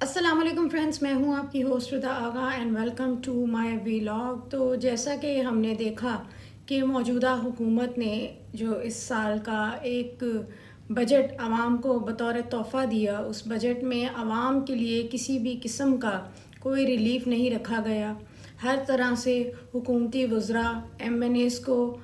السلام علیکم فرینڈس، میں ہوں آپ کی host Rida Agha and welcome to my vlog. تو جیسا کہ ہم نے دیکھا کہ موجودہ حکومت نے جو اس سال کا ایک بجٹ عوام کو بطور تحفہ دیا، اس بجٹ میں عوام کے لیے کسی بھی قسم کا کوئی ریلیف نہیں رکھا گیا۔ ہر طرح سے حکومتی وزراء ایم این ایز کو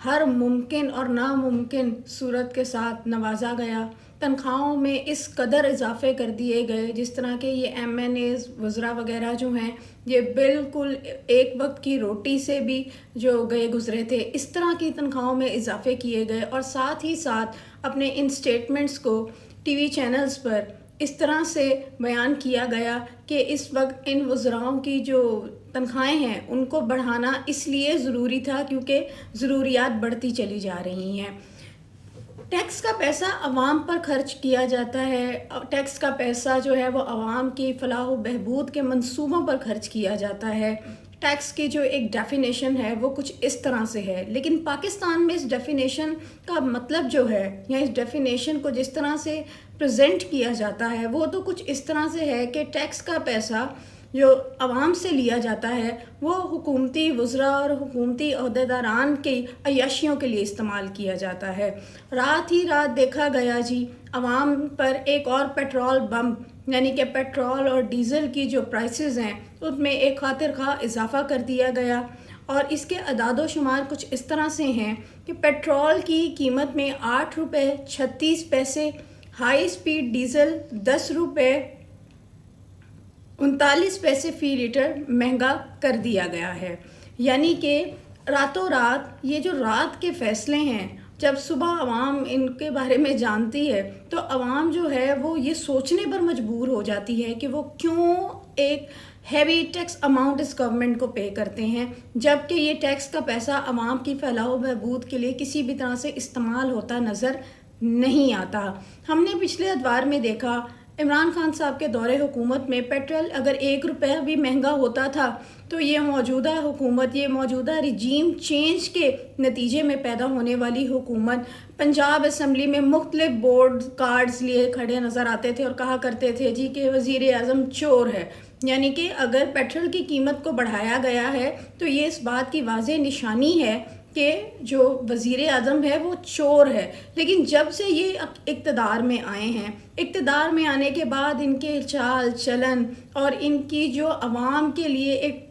ہر ممکن اور ناممکن صورت کے ساتھ نوازا گیا۔ تنخواہوں میں اس قدر اضافے کر دیے گئے جس طرح کہ یہ ایم این ایز وزراء وغیرہ جو ہیں یہ بالکل ایک وقت کی روٹی سے بھی جو گئے گزرے تھے، اس طرح کی تنخواہوں میں اضافے کیے گئے، اور ساتھ ہی ساتھ اپنے ان سٹیٹمنٹس کو ٹی وی چینلز پر اس طرح سے بیان کیا گیا کہ اس وقت ان وزراؤں کی جو تنخواہیں ہیں ان کو بڑھانا اس لیے ضروری تھا کیونکہ ضروریات بڑھتی چلی جا رہی ہیں۔ ٹیکس کا پیسہ عوام پر خرچ کیا جاتا ہے، ٹیکس کا پیسہ جو ہے وہ عوام کی فلاح و بہبود کے منصوبوں پر خرچ کیا جاتا ہے۔ ٹیکس کی جو ایک ڈیفینیشن ہے وہ کچھ اس طرح سے ہے، لیکن پاکستان میں اس ڈیفینیشن کا مطلب جو ہے یا اس ڈیفینیشن کو جس طرح سے پریزنٹ کیا جاتا ہے وہ تو کچھ اس طرح سے ہے کہ ٹیکس کا پیسہ جو عوام سے لیا جاتا ہے وہ حکومتی وزراء اور حکومتی عہدیداران کی عیاشیوں کے لیے استعمال کیا جاتا ہے۔ رات ہی رات دیکھا گیا جی عوام پر ایک اور پیٹرول بم، یعنی کہ پیٹرول اور ڈیزل کی جو پرائسز ہیں ان میں ایک خاطر خواہ اضافہ کر دیا گیا، اور اس کے اعداد و شمار کچھ اس طرح سے ہیں کہ پیٹرول کی قیمت میں 8.36 روپے، ہائی سپیڈ ڈیزل 10.39 فی لیٹر مہنگا کر دیا گیا ہے۔ یعنی کہ راتوں رات یہ جو رات کے فیصلے ہیں، جب صبح عوام ان کے بارے میں جانتی ہے تو عوام جو ہے وہ یہ سوچنے پر مجبور ہو جاتی ہے کہ وہ کیوں ایک ہیوی ٹیکس اماؤنٹ اس گورنمنٹ کو پے کرتے ہیں، جبکہ یہ ٹیکس کا پیسہ عوام کی فلاح و بہبود کے لیے کسی بھی طرح سے استعمال ہوتا نظر نہیں آتا۔ ہم نے پچھلے ادوار میں دیکھا عمران خان صاحب کے دور حکومت میں پیٹرول اگر 1 روپیہ بھی مہنگا ہوتا تھا تو یہ موجودہ حکومت، یہ موجودہ رجیم چینج کے نتیجے میں پیدا ہونے والی حکومت پنجاب اسمبلی میں مختلف بورڈ کارڈز لیے کھڑے نظر آتے تھے اور کہا کرتے تھے جی کہ وزیر اعظم چور ہے۔ یعنی کہ اگر پیٹرول کی قیمت کو بڑھایا گیا ہے تو یہ اس بات کی واضح نشانی ہے کہ جو وزیر اعظم ہے وہ چور ہے۔ لیکن جب سے یہ اقتدار میں آئے ہیں، اقتدار میں آنے کے بعد ان کے چال چلن اور ان کی جو عوام کے لیے ایک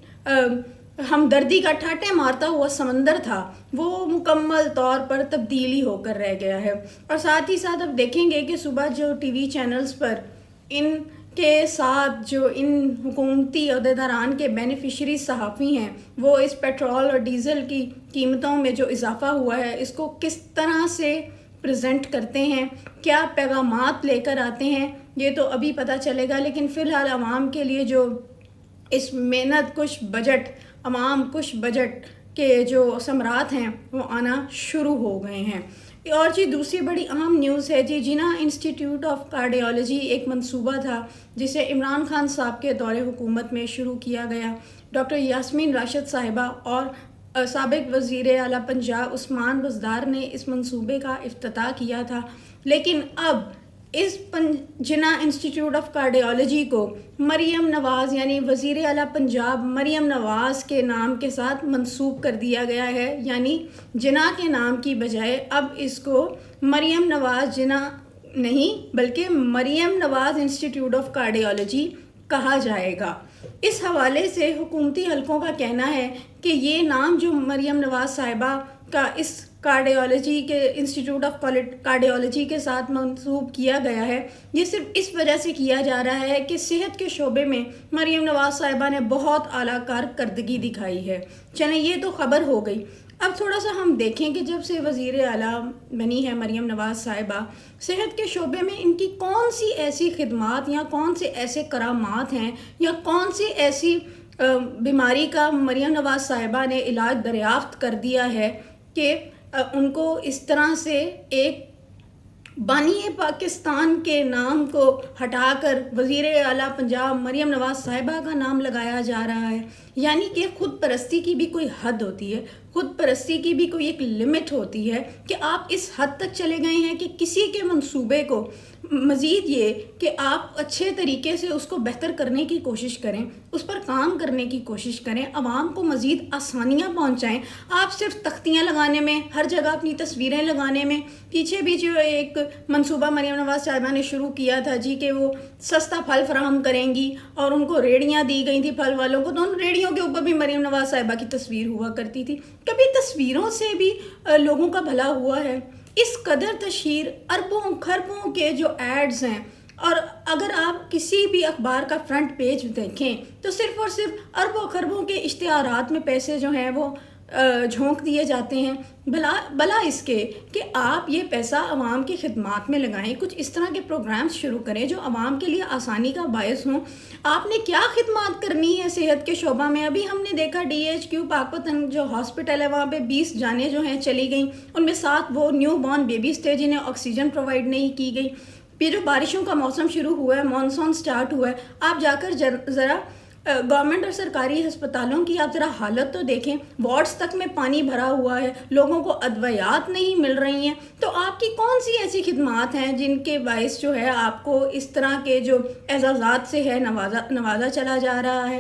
ہمدردی کا ٹھاٹے مارتا ہوا سمندر تھا وہ مکمل طور پر تبدیلی ہو کر رہ گیا ہے۔ اور ساتھ ہی ساتھ اب دیکھیں گے کہ صبح جو ٹی وی چینلز پر ان کے ساتھ جو ان حکومتی عہدیداران کے بینیفیشری صحافی ہیں وہ اس پیٹرول اور ڈیزل کی قیمتوں میں جو اضافہ ہوا ہے اس کو کس طرح سے پریزنٹ کرتے ہیں، کیا پیغامات لے کر آتے ہیں، یہ تو ابھی پتہ چلے گا۔ لیکن فی الحال عوام کے لیے جو اس محنت کش بجٹ، عوام کش بجٹ کے جو ثمرات ہیں وہ آنا شروع ہو گئے ہیں۔ اور جی دوسری بڑی اہم نیوز ہے جی جناح انسٹیٹیوٹ آف کارڈیالوجی ایک منصوبہ تھا جسے عمران خان صاحب کے دور حکومت میں شروع کیا گیا۔ ڈاکٹر یاسمین راشد صاحبہ اور سابق وزیر اعلیٰ پنجاب عثمان بزدار نے اس منصوبے کا افتتاح کیا تھا، لیکن اب اس جناح انسٹیٹیوٹ آف کارڈیالوجی کو مریم نواز یعنی وزیر اعلیٰ پنجاب مریم نواز کے نام کے ساتھ منسوب کر دیا گیا ہے۔ یعنی جناح کے نام کی بجائے اب اس کو مریم نواز جناح نہیں بلکہ Maryam Nawaz institute of cardiology کہا جائے گا۔ اس حوالے سے حکومتی حلقوں کا کہنا ہے کہ یہ نام جو مریم نواز صاحبہ کا اس کارڈیالوجی کے انسٹیٹیوٹ آف کارڈیالوجی کے ساتھ منسوب کیا گیا ہے، یہ صرف اس وجہ سے کیا جا رہا ہے کہ صحت کے شعبے میں مریم نواز صاحبہ نے بہت اعلیٰ کارکردگی دکھائی ہے۔ چلیں یہ تو خبر ہو گئی، اب تھوڑا سا ہم دیکھیں کہ جب سے وزیر اعلیٰ بنی ہے مریم نواز صاحبہ، صحت کے شعبے میں ان کی کون سی ایسی خدمات یا کون سے ایسے کرامات ہیں یا کون سی ایسی بیماری کا مریم نواز صاحبہ نے علاج دریافت کر دیا ہے کہ ان کو اس طرح سے ایک بانی پاکستان کے نام کو ہٹا کر وزیر اعلیٰ پنجاب مریم نواز صاحبہ کا نام لگایا جا رہا ہے۔ یعنی کہ خود پرستی کی بھی کوئی حد ہوتی ہے، خود پرستی کی بھی کوئی ایک لمٹ ہوتی ہے کہ آپ اس حد تک چلے گئے ہیں کہ کسی کے منصوبے کو مزید یہ کہ آپ اچھے طریقے سے اس کو بہتر کرنے کی کوشش کریں، اس پر کام کرنے کی کوشش کریں، عوام کو مزید آسانیاں پہنچائیں۔ آپ صرف تختیاں لگانے میں، ہر جگہ اپنی تصویریں لگانے میں، پیچھے بھی جو ایک منصوبہ مریم نواز صاحبہ نے شروع کیا تھا جی کہ وہ سستا پھل فراہم کریں گی، اور ان کو ریڑیاں دی گئی تھی پھل والوں کو، تو ان ریڑیوں کے اوپر بھی مریم نواز صاحبہ کی تصویر ہوا کرتی تھی۔ کبھی تصویروں سے بھی لوگوں کا بھلا ہوا ہے؟ اس قدر تشہیر، اربوں خربوں کے جو ایڈز ہیں، اور اگر آپ کسی بھی اخبار کا فرنٹ پیج دیکھیں تو صرف اور صرف اربوں خربوں کے اشتہارات میں پیسے جو ہیں وہ جھونک دیے جاتے ہیں۔ بلا اس کے کہ آپ یہ پیسہ عوام کی خدمات میں لگائیں، کچھ اس طرح کے پروگرامز شروع کریں جو عوام کے لیے آسانی کا باعث ہوں۔ آپ نے کیا خدمات کرنی ہے صحت کے شعبہ میں؟ ابھی ہم نے دیکھا DHQ پاکپتن جو ہاسپٹل ہے وہاں پہ 20 جانیں جو ہیں چلی گئیں، ان میں 7 وہ نیو بورن بیبیز تھے جنہیں آکسیجن پرووائڈ نہیں کی گئی۔ پھر جو بارشوں کا موسم شروع ہوا ہے، مانسون سٹارٹ ہوا ہے، آپ جا کر ذرا گورنمنٹ اور سرکاری ہسپتالوں کی آپ ذرا حالت تو دیکھیں، وارڈز تک میں پانی بھرا ہوا ہے، لوگوں کو ادویات نہیں مل رہی ہیں۔ تو آپ کی کون سی ایسی خدمات ہیں جن کے باعث جو ہے آپ کو اس طرح کے جو اعزازات سے ہے نوازا چلا جا رہا ہے؟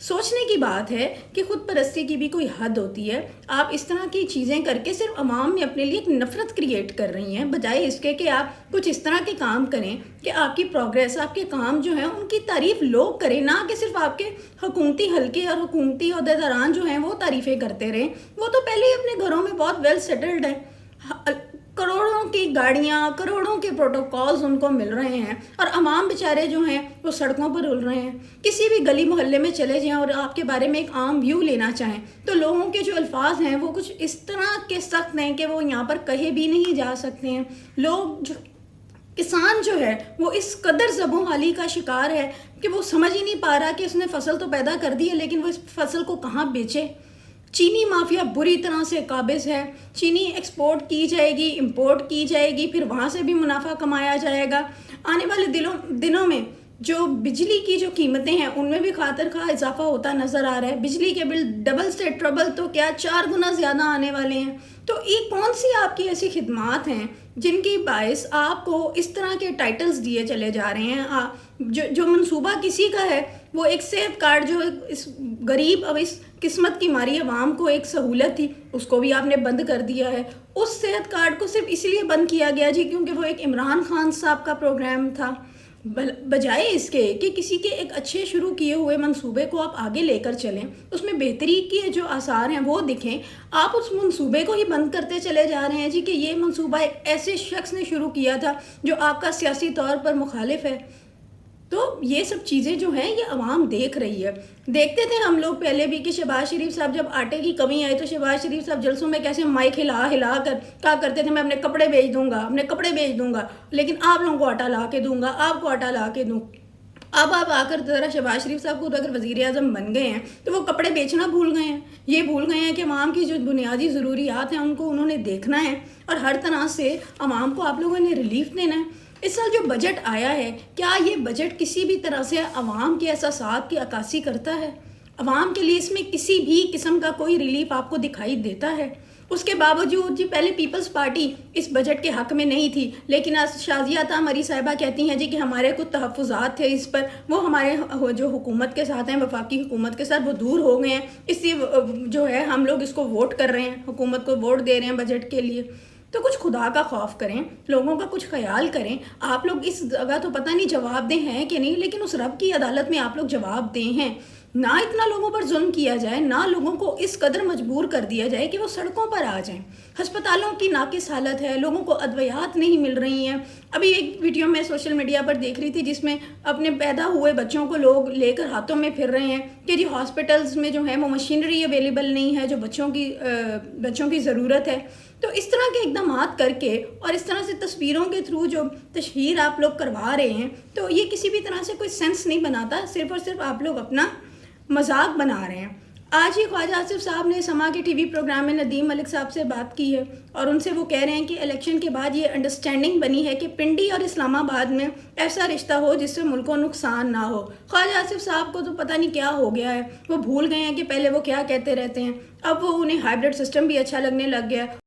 سوچنے کی بات ہے کہ خود پرستی کی بھی کوئی حد ہوتی ہے۔ آپ اس طرح کی چیزیں کر کے صرف عوام میں اپنے لیے ایک نفرت کریٹ کر رہی ہیں، بجائے اس کے کہ آپ کچھ اس طرح کے کام کریں کہ آپ کی پروگریس، آپ کے کام جو ہیں ان کی تعریف لوگ کریں، نہ کہ صرف آپ کے حکومتی حلقے اور حکومتی عہدیداران جو ہیں وہ تعریفیں کرتے رہیں۔ وہ تو پہلے ہی اپنے گھروں میں بہت ویل سیٹلڈ ہیں، کروڑوں کی گاڑیاں، کروڑوں کے پروٹوکالز ان کو مل رہے ہیں، اور عوام بیچارے جو ہیں وہ سڑکوں پر رول رہے ہیں۔ کسی بھی گلی محلے میں چلے جائیں اور آپ کے بارے میں ایک عام ویو لینا چاہیں تو لوگوں کے جو الفاظ ہیں وہ کچھ اس طرح کے سخت ہیں کہ وہ یہاں پر کہے بھی نہیں جا سکتے ہیں۔ لوگ جو کسان جو ہے وہ اس قدر زبوں حالی کا شکار ہے کہ وہ سمجھ ہی نہیں پا رہا کہ اس نے فصل تو پیدا کر دی ہے لیکن وہ اس فصل کو کہاں بیچے۔ چینی مافیا بری طرح سے قابض ہے، چینی ایکسپورٹ کی جائے گی، امپورٹ کی جائے گی، پھر وہاں سے بھی منافع کمایا جائے گا۔ آنے والے دنوں میں جو بجلی کی جو قیمتیں ہیں ان میں بھی خاطر خواہ اضافہ ہوتا نظر آ رہا ہے۔ بجلی کے بل ڈبل سے ٹربل تو کیا 4 گنا زیادہ آنے والے ہیں۔ تو یہ کون سی آپ کی ایسی خدمات ہیں جن کی باعث آپ کو اس طرح کے ٹائٹلز دیے چلے جا رہے ہیں؟ جو منصوبہ کسی کا ہے، وہ ایک صحت کارڈ جو اس غریب اب اس قسمت کی ماری عوام کو ایک سہولت تھی، اس کو بھی آپ نے بند کر دیا ہے۔ اس صحت کارڈ کو صرف اس لیے بند کیا گیا جی کیونکہ وہ ایک عمران خان صاحب کا پروگرام تھا، بجائے اس کے کہ کسی کے ایک اچھے شروع کیے ہوئے منصوبے کو آپ آگے لے کر چلیں، اس میں بہتری کے جو آثار ہیں وہ دکھیں۔ آپ اس منصوبے کو ہی بند کرتے چلے جا رہے ہیں جی کہ یہ منصوبہ ایک ایسے شخص نے شروع کیا تھا جو آپ کا سیاسی طور پر مخالف ہے۔ تو یہ سب چیزیں جو ہیں یہ عوام دیکھ رہی ہے۔ دیکھتے تھے ہم لوگ پہلے بھی کہ شہباز شریف صاحب جب آٹے کی کمی آئی تو شہباز شریف صاحب جلسوں میں کیسے مائک ہلا کر کہا کرتے تھے میں اپنے کپڑے بیچ دوں گا لیکن آپ لوگوں کو آٹا لا کے دوں گا، آپ کو آٹا لا کے دوں۔ اب آپ آ کر ذرا شہباز شریف صاحب کو اگر وزیر اعظم بن گئے ہیں تو وہ کپڑے بیچنا بھول گئے ہیں، یہ بھول گئے ہیں کہ عوام کی جو بنیادی ضروریات ہیں ان کو انہوں نے دیکھنا ہے، اور ہر طرح سے عوام کو آپ لوگوں نے ریلیف دینا ہے۔ اس سال جو بجٹ آیا ہے، کیا یہ بجٹ کسی بھی طرح سے عوام کے احساسات کی عکاسی کرتا ہے؟ عوام کے لیے اس میں کسی بھی قسم کا کوئی ریلیف آپ کو دکھائی دیتا ہے؟ اس کے باوجود جی پہلے پیپلز پارٹی اس بجٹ کے حق میں نہیں تھی، لیکن آج شازیہ مری صاحبہ کہتی ہیں جی کہ ہمارے کچھ تحفظات تھے اس پر، وہ ہمارے جو حکومت کے ساتھ ہیں، وفاقی حکومت کے ساتھ، وہ دور ہو گئے ہیں، اس لیے جو ہے ہم لوگ اس کو ووٹ کر رہے ہیں، حکومت کو ووٹ دے رہے ہیں بجٹ کے لیے۔ تو کچھ خدا کا خوف کریں، لوگوں کا کچھ خیال کریں۔ آپ لوگ اس جگہ تو پتہ نہیں جواب دہ ہیں کہ نہیں، لیکن اس رب کی عدالت میں آپ لوگ جواب دیں ہیں۔ نہ اتنا لوگوں پر ظلم کیا جائے، نہ لوگوں کو اس قدر مجبور کر دیا جائے کہ وہ سڑکوں پر آ جائیں۔ ہسپتالوں کی ناقص حالت ہے، لوگوں کو ادویات نہیں مل رہی ہیں۔ ابھی ایک ویڈیو میں سوشل میڈیا پر دیکھ رہی تھی جس میں اپنے پیدا ہوئے بچوں کو لوگ لے کر ہاتھوں میں پھر رہے ہیں کہ جی ہاسپٹلز میں جو ہے وہ مشینری اویلیبل نہیں ہے جو بچوں کی ضرورت ہے۔ تو اس طرح کے اقدامات کر کے اور اس طرح سے تصویروں کے تھرو جو تشہیر آپ لوگ کروا رہے ہیں تو یہ کسی بھی طرح سے کوئی سینس نہیں بناتا، صرف اور صرف آپ لوگ اپنا مذاق بنا رہے ہیں۔ آج ہی خواجہ آصف صاحب نے سما کے ٹی وی پروگرام میں ندیم ملک صاحب سے بات کی ہے اور ان سے وہ کہہ رہے ہیں کہ الیکشن کے بعد یہ انڈرسٹینڈنگ بنی ہے کہ پنڈی اور اسلام آباد میں ایسا رشتہ ہو جس سے ملک کو نقصان نہ ہو۔ خواجہ آصف صاحب کو تو پتہ نہیں کیا ہو گیا ہے، وہ بھول گئے ہیں کہ پہلے وہ کیا کہتے رہتے ہیں، اب وہ انہیں ہائبرڈ سسٹم بھی اچھا لگنے لگ گیا ہے۔